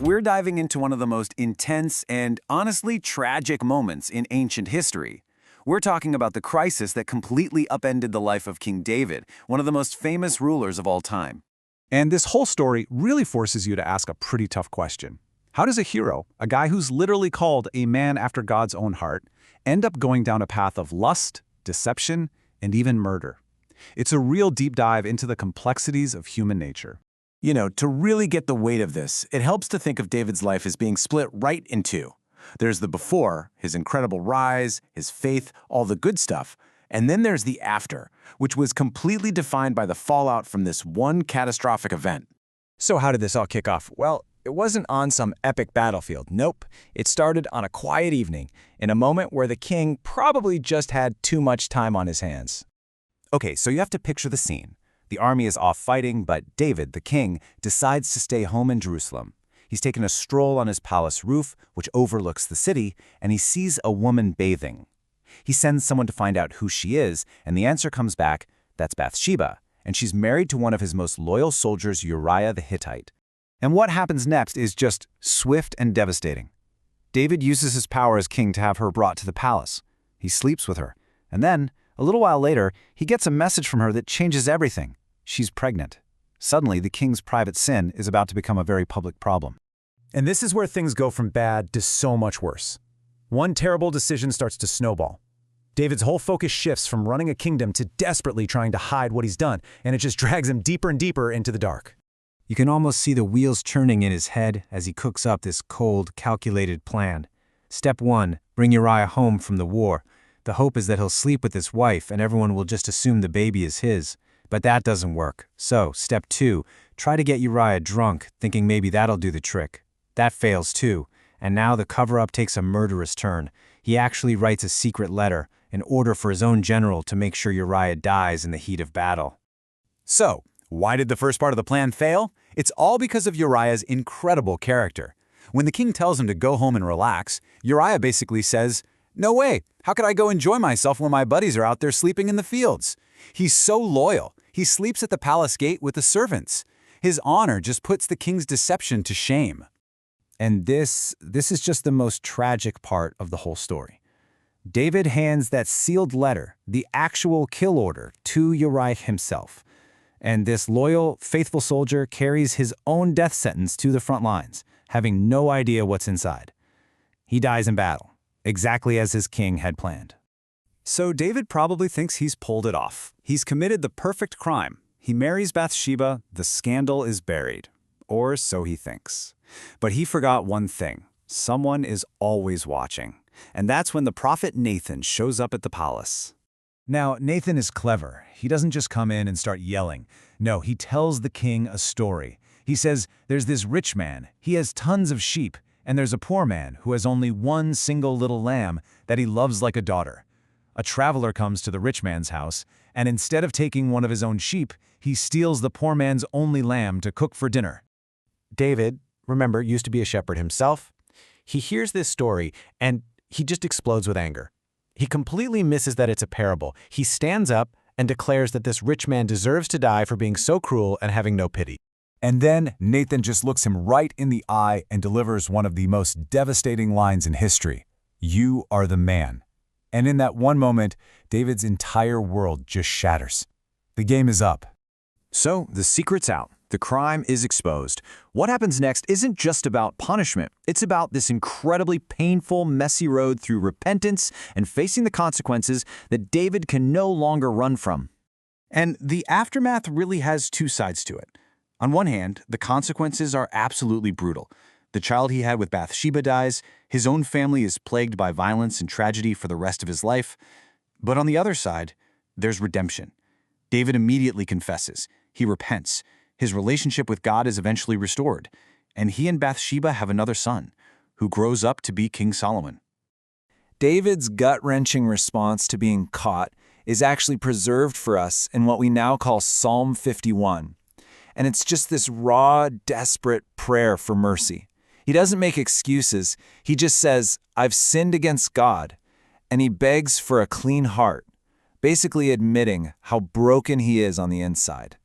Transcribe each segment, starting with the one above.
we're diving into one of the most intense and honestly tragic moments in ancient history. We're talking about the crisis that completely upended the life of King David, one of the most famous rulers of all time. And this whole story really forces you to ask a pretty tough question. How does a hero, a guy who's literally called a man after God's own heart, end up going down a path of lust, deception, and even murder? It's a real deep dive into the complexities of human nature. You know, to really get the weight of this, it helps to think of David's life as being split right in two. There's the before, his incredible rise, his faith, all the good stuff, and then there's the after, which was completely defined by the fallout from this one catastrophic event. So how did this all kick off? Well, it wasn't on some epic battlefield. Nope. It started on a quiet evening, in a moment where the king probably just had too much time on his hands. Okay, so you have to picture the scene. The army is off fighting, but David, the king, decides to stay home in Jerusalem. He's taken a stroll on his palace roof, which overlooks the city, and he sees a woman bathing. He sends someone to find out who she is, and the answer comes back, that's Bathsheba, and she's married to one of his most loyal soldiers, Uriah the Hittite. And what happens next is just swift and devastating. David uses his power as king to have her brought to the palace. He sleeps with her, and then, a little while later, he gets a message from her that changes everything. She's pregnant. Suddenly, the king's private sin is about to become a very public problem. And this is where things go from bad to so much worse. One terrible decision starts to snowball. David's whole focus shifts from running a kingdom to desperately trying to hide what he's done, and it just drags him deeper and deeper into the dark. You can almost see the wheels turning in his head as he cooks up this cold, calculated plan. Step 1, bring Uriah home from the war. The hope is that he'll sleep with his wife and everyone will just assume the baby is his. But that doesn't work. So, step 2, try to get Uriah drunk, thinking maybe that'll do the trick. That fails too, and now the cover-up takes a murderous turn. He actually writes a secret letter, an order for his own general to make sure Uriah dies in the heat of battle. So, why did the first part of the plan fail? It's all because of Uriah's incredible character. When the king tells him to go home and relax, Uriah basically says, "No way, how could I go enjoy myself when my buddies are out there sleeping in the fields?" He's so loyal, he sleeps at the palace gate with the servants. His honor just puts the king's deception to shame. And this is just the most tragic part of the whole story. David hands that sealed letter, the actual kill order, to Uriah himself. And this loyal, faithful soldier carries his own death sentence to the front lines, having no idea what's inside. He dies in battle, exactly as his king had planned. So David probably thinks he's pulled it off. He's committed the perfect crime. He marries Bathsheba, the scandal is buried. Or so he thinks. But he forgot one thing. Someone is always watching. And that's when the prophet Nathan shows up at the palace. Now, Nathan is clever. He doesn't just come in and start yelling. No, he tells the king a story. He says, there's this rich man. He has tons of sheep. And there's a poor man who has only one single little lamb that he loves like a daughter. A traveler comes to the rich man's house, and instead of taking one of his own sheep, he steals the poor man's only lamb to cook for dinner. David, remember, used to be a shepherd himself. He hears this story, and he just explodes with anger. He completely misses that it's a parable. He stands up and declares that this rich man deserves to die for being so cruel and having no pity. And then Nathan just looks him right in the eye and delivers one of the most devastating lines in history. You are the man. And in that one moment, David's entire world just shatters. The game is up. So, the secret's out. The crime is exposed. What happens next isn't just about punishment. It's about this incredibly painful, messy road through repentance and facing the consequences that David can no longer run from. And the aftermath really has two sides to it. On one hand, the consequences are absolutely brutal. The child he had with Bathsheba dies, his own family is plagued by violence and tragedy for the rest of his life. But on the other side, there's redemption. David immediately confesses. He repents. His relationship with God is eventually restored. And he and Bathsheba have another son, who grows up to be King Solomon. David's gut-wrenching response to being caught is actually preserved for us in what we now call Psalm 51. And it's just this raw, desperate prayer for mercy. He doesn't make excuses. He just says, I've sinned against God. And he begs for a clean heart, basically admitting how broken he is on the inside.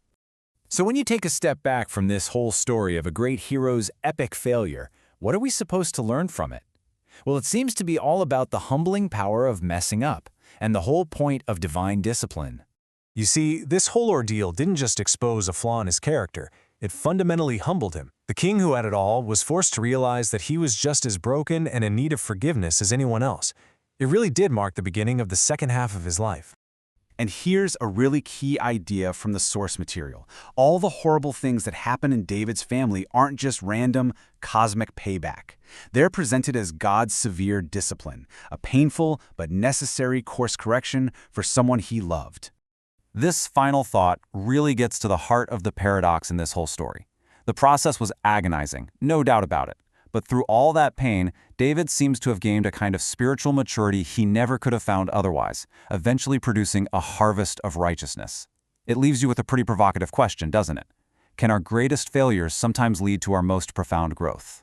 So when you take a step back from this whole story of a great hero's epic failure, what are we supposed to learn from it? Well, it seems to be all about the humbling power of messing up, and the whole point of divine discipline. You see, this whole ordeal didn't just expose a flaw in his character, it fundamentally humbled him. The king who had it all was forced to realize that he was just as broken and in need of forgiveness as anyone else. It really did mark the beginning of the second half of his life. And here's a really key idea from the source material. All the horrible things that happen in David's family aren't just random, cosmic payback. They're presented as God's severe discipline, a painful but necessary course correction for someone he loved. This final thought really gets to the heart of the paradox in this whole story. The process was agonizing, no doubt about it. But through all that pain, David seems to have gained a kind of spiritual maturity he never could have found otherwise, eventually producing a harvest of righteousness. It leaves you with a pretty provocative question, doesn't it? Can our greatest failures sometimes lead to our most profound growth?